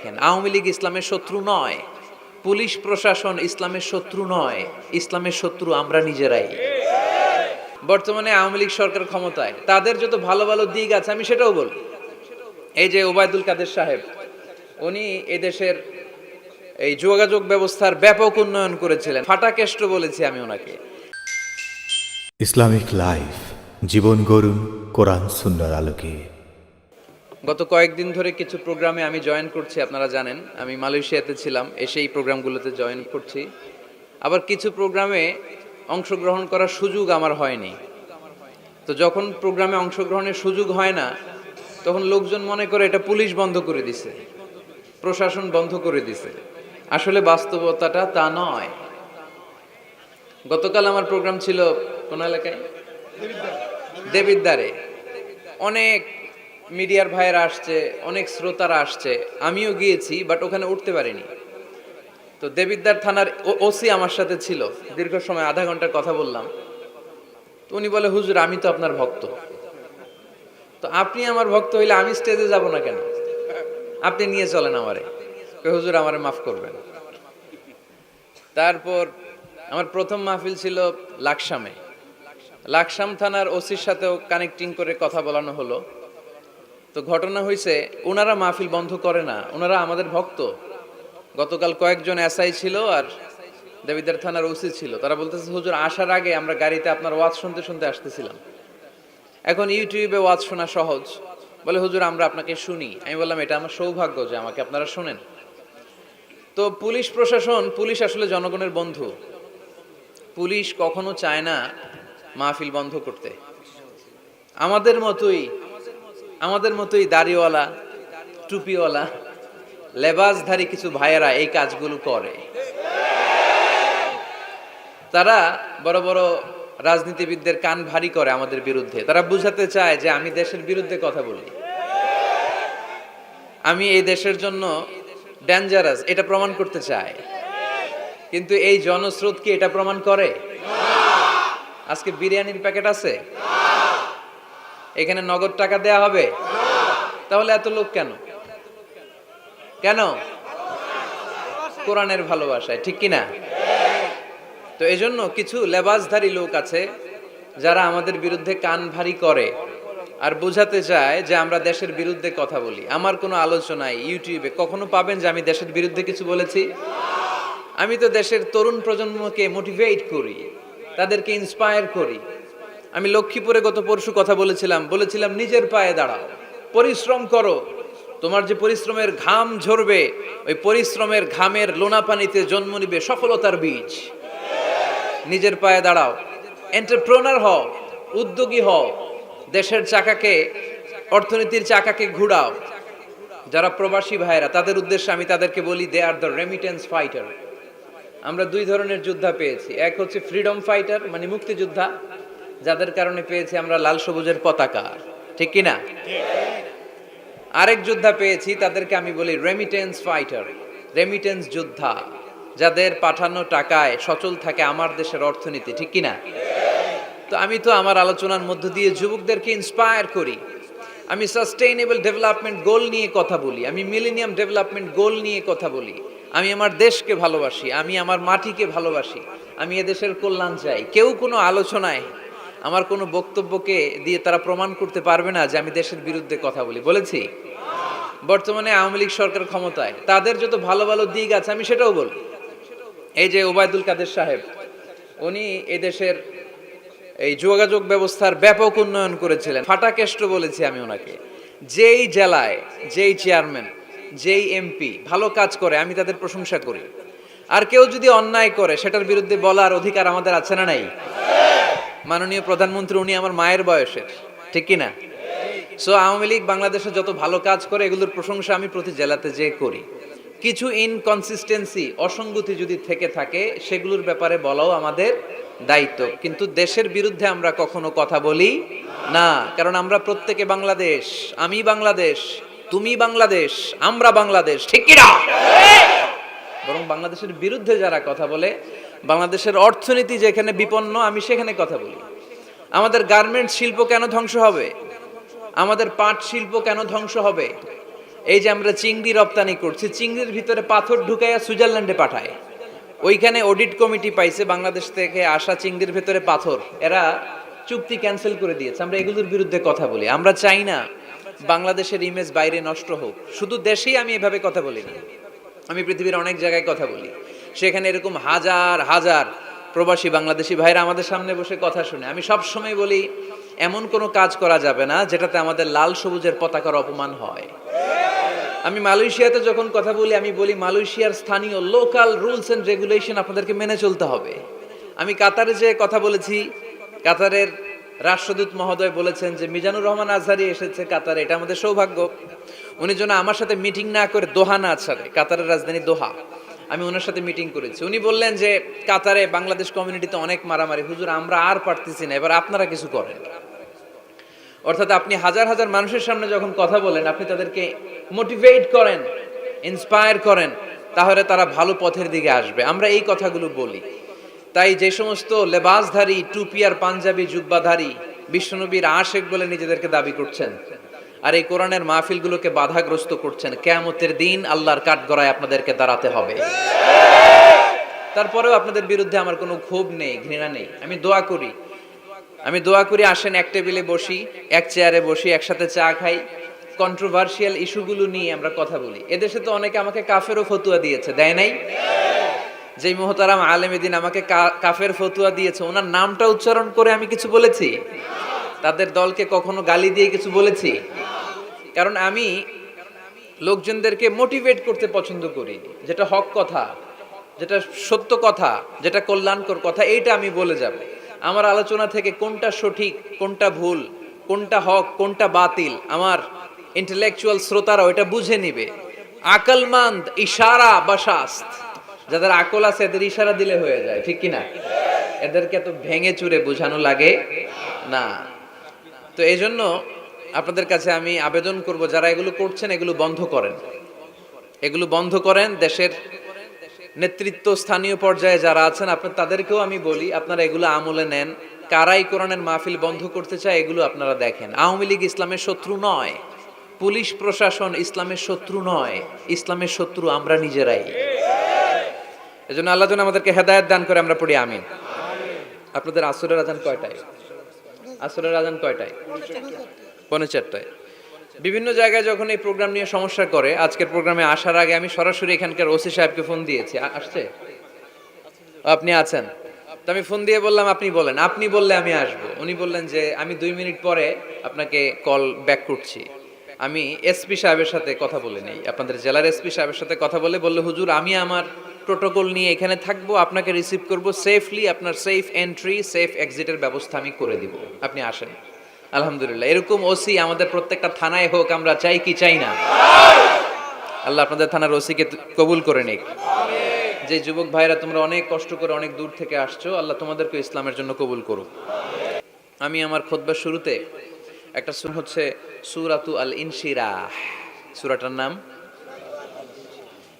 আওয়ামী লীগ ইসলামের শত্রু নয়, পুলিশ প্রশাসন ইসলামের শত্রু নয়, ইসলামের শত্রু আমরা নিজেরাই। বর্তমানে আওয়ামী লীগ সরকার ক্ষমতায়, তাদের যত ভালো ভালো দিক আছে আমি সেটাও বলি। এই যে ওবায়দুল কাদের সাহেব, উনি এদেশের এই যোগাযোগ ব্যবস্থার ব্যাপক উন্নয়ন করেছিলেন, ফাটাকেষ্ট বলেছি আমি ওনাকে। ইসলামিক লাইফ, জীবন গড়ুন কোরআন সুন্নাহর আলোকে। গত কয়েকদিন ধরে কিছু প্রোগ্রামে আমি জয়েন করছি, আপনারা জানেন আমি মালয়েশিয়াতে ছিলাম, এসে এই প্রোগ্রামগুলোতে জয়েন করছি। আবার কিছু প্রোগ্রামে অংশগ্রহণ করার সুযোগ আমার হয়নি। তো যখন প্রোগ্রামে অংশগ্রহণের সুযোগ হয় না, তখন লোকজন মনে করে এটা পুলিশ বন্ধ করে দিছে, প্রশাসন বন্ধ করে দিছে। আসলে বাস্তবতাটা তা নয়। গতকাল আমার প্রোগ্রাম ছিল কোন এলাকায়, দেবিদ্বারে। অনেক মিডিয়ার ভাইয়েরা আসছে, অনেক শ্রোতারা আসছে, আমিও গিয়েছি, বাট ওখানে উঠতে পারিনি। তো দেবিদ্বার থানার ওসি আমার সাথে ছিল, দীর্ঘ সময় আধা ঘন্টার কথা বললাম। তো উনি বলে, হুজুর আমি তো আপনার ভক্ত। তো আপনি আমার ভক্ত হইলে আমি স্টেজে যাব না কেন? আপনি নিয়ে চলেন আমারে। হুজুর আমারে মাফ করবেন। তারপর আমার প্রথম মাহফিল ছিল লাকসামে। লাকসাম থানার ওসির সাথেও কানেক্টিং করে কথা বলানো হলো। তো ঘটনা হয়েছে, ওনারা মাহফিল বন্ধ করে না, ওনারা আমাদের ভক্ত। গতকাল কয়েকজন এসআই ছিল আর দেবিদ্বার থানার ওসি ছিল। তারা বলতেছে, হুজুর আসার আগে আমরা গাড়িতে আপনার ওয়াজ শুনতে শুনতে আসতেছিলাম। এখন ইউটিউবে ওয়াজ শোনা সহজ। বলে, হুজুর আমরা আপনাকে শুনি। আমি বললাম, এটা আমার সৌভাগ্য যে আমাকে আপনারা শোনেন। তো পুলিশ প্রশাসন, পুলিশ আসলে জনগণের বন্ধু। পুলিশ কখনো চায় না মাহফিল বন্ধ করতে। আমাদের মতোই দাড়িওয়ালা, টুপিওয়ালা, লেবাসধারী কিছু ভাইয়েরা এই কাজগুলো করে। তারা বড় বড় রাজনীতিবিদদের কান ভারী করে আমাদের বিরুদ্ধে। তারা বুঝাতে চায় যে আমি দেশের বিরুদ্ধে কথা বলি, আমি এই দেশের জন্য ডেঞ্জারাস, এটা প্রমাণ করতে চায়। কিন্তু এই জনস্রোত কি এটা প্রমাণ করে? আজকে বিরিয়ানির প্যাকেট আছে, এখানে নগদ টাকা দেয়া হবে, তাহলে এত লোক কেন? কেন? কোরআনের ভালোবাসায়, ঠিক কিনা? তো এজন্য কিছু লেবাসধারী লোক আছে যারা আমাদের বিরুদ্ধে কান ভারী করে আর বোঝাতে চায় যে আমরা দেশের বিরুদ্ধে কথা বলি। আমার কোনো আলোচনায় ইউটিউবে কখনো পাবেন যে আমি দেশের বিরুদ্ধে কিছু বলেছি? আমি তো দেশের তরুণ প্রজন্মকে মোটিভেট করি, তাদেরকে ইন্সপায়ার করি। আমি লক্ষ্মীপুরে গত পরশু কথা বলেছিলাম নিজের পায়ে দাঁড়াও, পরিশ্রম করো। তোমার যে পরিশ্রমের ঘাম ঝরবে, ওই পরিশ্রমের ঘামের লোনা পানিতে জন্ম নিবে সফলতার বীজ। নিজের পায়ে দাঁড়াও, এন্টারপ্রেনার হও, উদ্যোগী হও, দেশের চাকাকে, অর্থনীতির চাকাকে ঘুরাও। যারা প্রবাসী ভাইয়েরা, তাদের উদ্দেশ্যে আমি তাদেরকে বলি, দে আর দ্য রেমিটেন্স ফাইটার। আমরা দুই ধরনের যোদ্ধা পেয়েছি। এক হচ্ছে ফ্রিডম ফাইটার, মানে মুক্তিযোদ্ধা, যাদের কারণে পেয়েছি আমরা লাল সবুজের পতাকা, ঠিক কিনা? আরেক যোদ্ধা পেয়েছি, তাদেরকে আমি বলি রেমিটেন্স ফাইটার, রেমিটেন্স যোদ্ধা, যাদের পাঠানো টাকায় সচল থাকে আমার দেশের অর্থনীতি, ঠিক কিনা? তো আমি তো আমার আলোচনার মধ্য দিয়ে যুবকদেরকে ইন্সপায়ার করি। আমি সাস্টেইনেবল ডেভেলপমেন্ট গোল নিয়ে কথা বলি, আমি মিলেনিয়াম ডেভেলপমেন্ট গোল নিয়ে কথা বলি। আমি আমার দেশকে ভালোবাসি, আমি আমার মাটিকে ভালোবাসি, আমি এদেশের কল্যাণ চাই। কেউ কোনো আলোচনায় আমার কোনো বক্তব্যকে দিয়ে তারা প্রমাণ করতে পারবে না যে আমি দেশের বিরুদ্ধে কথা বলি। বলেছি? বর্তমানে আওয়ামী লীগ সরকার ক্ষমতায়, তাদের যত ভালো ভালো দিক আছে আমি সেটাও বলি। এই যে ওবায়দুল কাদের সাহেব, উনি এদেশের এই যোগাযোগ ব্যবস্থার ব্যাপক উন্নয়ন করেছিলেন, ফাটাকেষ্ট বলেছি আমি ওনাকে। যেই জেলায় যেই চেয়ারম্যান, যেই এমপি ভালো কাজ করে আমি তাদের প্রশংসা করি। আর কেউ যদি অন্যায় করে সেটার বিরুদ্ধে বলার অধিকার আমাদের আছে না নাই? মাননীয় প্রধানমন্ত্রী উনি আমার মায়ের বয়সের, ঠিক কিনা? সো আওয়ামী লীগ বাংলাদেশে যত ভালো কাজ করে এগুলোর প্রশংসা আমি প্রতি জেলাতে যে করি। কিছু ইনকনসিস্টেন্সি, অসঙ্গতি যদি থেকে থাকে সেগুলোর ব্যাপারে বলাও আমাদের দায়িত্ব। কিন্তু দেশের বিরুদ্ধে আমরা কখনো কথা বলি না, কারণ আমরা প্রত্যেকে বাংলাদেশ। আমি বাংলাদেশ, তুমি বাংলাদেশ, আমরা বাংলাদেশ, ঠিক কিনা? বরং বাংলাদেশের বিরুদ্ধে যারা কথা বলে, বাংলাদেশের অর্থনীতি যেখানে বিপন্ন আমি সেখানে কথা বলি। আমাদের গার্মেন্টস শিল্প কেন ধ্বংস হবে? আমাদের পাট শিল্প কেন ধ্বংস হবে? এই যে আমরা চিংড়ি রপ্তানি করছি, চিংড়ির ভিতরে পাথর ঢুকাইয়া সুইজারল্যান্ডে পাঠায়। ওইখানে অডিট কমিটি পাইছে বাংলাদেশ থেকে আসা চিংড়ির ভেতরে পাথর, এরা চুক্তি ক্যান্সেল করে দিয়েছে। আমরা এগুলোর বিরুদ্ধে কথা বলি। আমরা চাই না বাংলাদেশের ইমেজ বাইরে নষ্ট হোক। শুধু দেশেই আমি এভাবে কথা বলি না, আমি পৃথিবীর অনেক জায়গায় কথা বলি, সেখানে এরকম হাজার হাজার প্রবাসী বাংলাদেশি ভাইরা আমাদের সামনে বসে কথা শুনে। আমি সব সময় বলি, এমন কোনো কাজ করা যাবে না যেটাতে আমাদের লাল সবুজের পতাকার অপমান হয়। আমি মালয়েশিয়াতে যখন কথা বলি, আমি বলি মালয়েশিয়ার স্থানীয় লোকাল রুলস এন্ড রেগুলেশন আপনাদেরকে মেনে চলতে হবে। আমি কাতারে যে কথা বলেছি, কাতারের রাষ্ট্রদূত মহোদয় বলেছেন যে মিজানুর রহমান আজহারি এসেছে কাতারে, এটা আমাদের সৌভাগ্য। উনি যেন আমার সাথে মিটিং না করে দোহা না ছাড়ে, কাতারের রাজধানী দোহা, আমি ওনার সাথে মিটিং করেছি। উনি বললেন যে কাতারে বাংলাদেশ কমিউনিটিতে অনেক মারামারি, হুজুর আমরা আর পারতেছি না, এবার আপনারা কিছু করেন। অর্থাৎ আপনি হাজার হাজার মানুষের সামনে যখন কথা বলেন, আপনি তাদেরকে মোটিভেট করেন, ইন্সপায়ার করেন, তাহলে তারা ভালো পথের দিকে আসবে। আমরা এই কথাগুলো বলি। তাই যে সমস্ত লেবাসধারী, টুপি আর পাঞ্জাবি জুব্বাধারী বিশ্বনবীর আশেক বলে নিজেদেরকে দাবি করছেন, আর এই কোরআনের মাহফিলগুলোকে বাধাগ্রস্ত করছেন, কিয়ামতের দিন আল্লাহর কাঠগড়ায় আপনাদেরকে দাঁড়াতে হবে। তারপরেও আপনাদের বিরুদ্ধে আমার কোনো ক্ষোভ নেই, ঘৃণা নেই। আমি দোয়া করি আসেন এক টেবিলে বসি, এক চেয়ারে বসি, একসাথে চা খাই, কন্ট্রোভার্সিয়াল ইস্যুগুলো নিয়ে আমরা কথা বলি। এদেশে তো অনেকে আমাকে কাফেরও ফতুয়া দিয়েছে, দেয় নাই? যেই মুহতারাম আলেমে দিন আমাকে কাফের ফতুয়া দিয়েছে, ওনার নামটা উচ্চারণ করে আমি কিছু বলেছি? তাদের দলকে কখনো গালি দিয়ে কিছু বলেছি? কারণ আমি লোকজনদেরকে মোটিভেট করতে পছন্দ করি। যেটা হক কথা, যেটা সত্য কথা, যেটা কল্যাণকর কথা, এইটা আমি বলে যাব। আমার আলোচনা থেকে কোনটা সঠিক, কোনটা ভুল, কোনটা হক, কোনটা বাতিল, আমার ইন্টেলেকচুয়াল শ্রোতারা ওইটা বুঝে নিবে। আকলমান্দ ইশারা বা শাস্ত, যাদের আকল আছে এদের ইশারা দিলে হয়ে যায়, ঠিক কিনা? এদেরকে তো ভেঙে চুরে বোঝানো লাগে না। তো এই জন্য আপনাদের কাছে আমি আবেদন করব, যারা এগুলো করছেন এগুলো বন্ধ করেন, এগুলো বন্ধ করেন। দেশের নেতৃত্ব, স্থানীয় পর্যায়ে যারা আছেন, আপনার তাদেরকেও আমি বলি, আপনারা এগুলো আমলে নেন। কারাই কোরআনের মাহফিল বন্ধ করতে চায় এগুলো আপনারা দেখেন। আওয়ামী লীগ ইসলামের শত্রু নয়, পুলিশ প্রশাসন ইসলামের শত্রু নয়, ইসলামের শত্রু আমরা নিজেরাই। এজন্য আল্লাহ যেন আমাদেরকে হেদায়েত দান করে, আমরা পড়ি আমিন। আপনাদের আসরের আজান কয়টায়? আসরের আজান কয়টায়? 4:45। বিভিন্ন জায়গায় যখন এই প্রোগ্রাম নিয়ে সমস্যা করে, আজকের প্রোগ্রামে আসার আগে আমি সরাসরি এখানকার ওসি সাহেবকে ফোন দিয়েছি। আসছে? আপনি আছেন? তো আমি ফোন দিয়ে বললাম আপনি বলেন, আপনি বললে আমি আসবো। উনি বললেন যে আমি 2 মিনিট পরে আপনাকে কল ব্যাক করছি। আমি এসপি সাহেবের সাথে কথা বলে নেই, আপনাদের জেলার এসপি সাহেবের সাথে কথা বলে বললে, হুজুর আমি আমার প্রোটোকল নিয়ে এখানে থাকবো, আপনাকে রিসিভ করব সেফলি, আপনার সেফ এন্ট্রি সেফ এক্সিটের ব্যবস্থা আমি করে দিব, আপনি আসেন। আলহামদুলিল্লাহ, এরকম ওসি আমাদের প্রত্যেকটা থানায় হোক, আমরা চাই কি চাই না? আল্লাহ আপনাদের থানার ওসিকে কবুল করে নিক। যে যুবক ভাইরা তোমরা অনেক কষ্ট করে অনেক দূর থেকে আসছো, আল্লাহ তোমাদেরকে ইসলামের জন্য কবুল করুক। আমি আমার খুতবার শুরুতে একটা সূরা হচ্ছে সূরাতু আল ইনশিরাহ, সূরাটার নাম।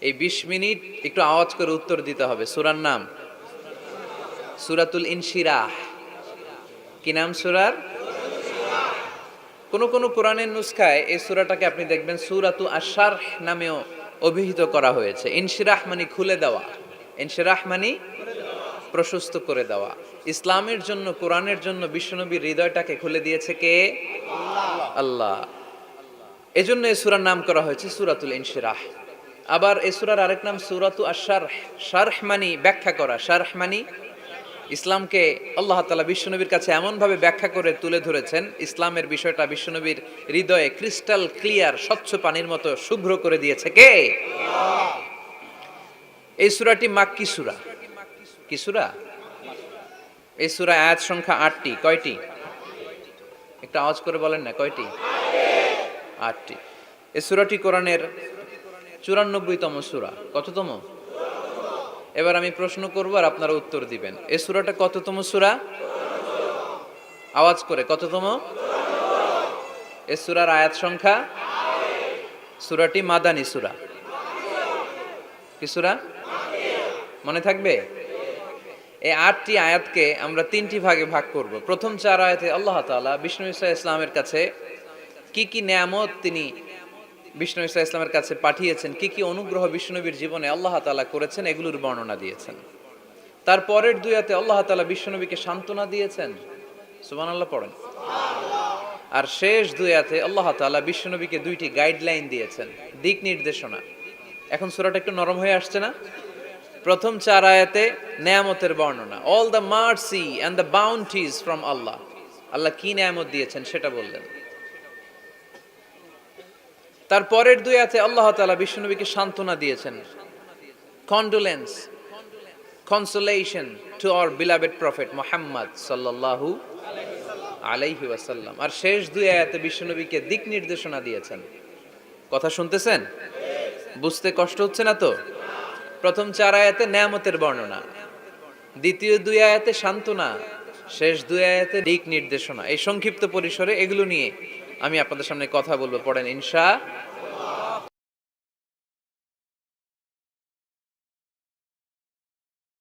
এই 20 মিনিট একটু আওয়াজ করে উত্তর দিতে হবে। সূরার নাম সূরাতুল ইনশিরাহ। কি নাম সূরার? কোন কোরআনের নুসখায় এই সূরাটাকে আপনি দেখবেন সূরাতু আশ-শারহ নামেও অভিহিত করা হয়েছে। ইনশিরাহ মানে খুলে দেওয়া, ইনশিরাহ মানে প্রশস্ত করে দেওয়া। ইসলামের জন্য, কোরআনের জন্য বিশ্বনবীর হৃদয়টাকে খুলে দিয়েছে কে? আল্লাহ। এজন্য এই সূরার নাম করা হয়েছে সূরাতুল ইনশিরাহ। আবার এই সূরার আরেক নাম সূরাতু আশ-শারহ। শারহ মানে ব্যাখ্যা করা, শারহ মানে ইসলামকে আল্লাহ তাআলা বিশ্বনবীর কাছে এমনভাবে ব্যাখ্যা করে তুলে ধরেছেন, ইসলামের বিষয়টা বিশ্বনবীর হৃদয়ে ক্রিস্টাল ক্লিয়ার, স্বচ্ছ পানির মতো শুভ্র করে দিয়েছে কে? এই সূরাটি মাক্কি সূরা। কি সূরা? এই সূরা আয়াত সংখ্যা 8টি। কয়টি? একটা আওয়াজ করে বলেন না, কয়টি? 8টি। এই সূরাটি কোরআনের 94তম সূরা। কততম? এবার আমি প্রশ্ন করব আর আপনারা উত্তর দিবেন। এই সূরাটা কততম সূরা? আওয়াজ করে, কততম? এই সূরার আয়াত সংখ্যা? সূরাটি মাদানী সূরা। কি সূরা? মনে থাকবে? এই 8টি আয়াতকে আমরা 3টি ভাগে ভাগ করব। প্রথম 4 আয়াতে আল্লাহ তাআলা বিষ্ণু ঈসা ইসলামের কাছে কি কি নেয়ামত তিনি বিষ্ণু ঈসা ইসলামের কাছে পাঠিয়েছেন, কি কি অনুগ্রহ বিষ্ণুনবীর জীবনে আল্লাহ তাআলা করেছেন এগুলোর বর্ণনা দিয়েছেন। তারপরের দুই আয়াতে আল্লাহ তাআলা বিষ্ণুনবীকে সান্ত্বনা দিয়েছেন, সুবহানাল্লাহ পড়েন। আর শেষ দুই আয়াতে আল্লাহ তাআলা বিষ্ণুনবীকে দুইটি গাইডলাইন দিয়েছেন, দিক নির্দেশনা। এখন সূরাটা একটু নরম হয়ে আসছে না? প্রথম চার আয়াতে নেয়ামতের বর্ণনা, all the mercy and the bounties from Allah, আল্লাহ কি নেয়ামত দিয়েছেন সেটা বললেন। তারপরের দুই আয়াতে আল্লাহ তাআলা বিষ্ণুনবীকে সান্ত্বনা দিয়েছেন, condolence, consolation to our beloved prophet Muhammad সাল্লাল্লাহু আলাইহি ওয়াসাল্লাম। আর শেষ দুই আয়াতে বিষ্ণুনবীকে দিক নির্দেশনা দিয়েছেন। কথা শুনতেছেন? বুঝতে কষ্ট হচ্ছে না তো? প্রথম চার আয়াতে নেয়ামতের বর্ণনা, দ্বিতীয় দুই আয়াতে সান্ত্বনা, শেষ দুই আয়াতে দিক নির্দেশনা। এই সংক্ষিপ্ত পরিসরে এগুলো নিয়ে আমি আপনাদের সামনে কথা বলবো, পড়েন ইনশাআল্লাহ।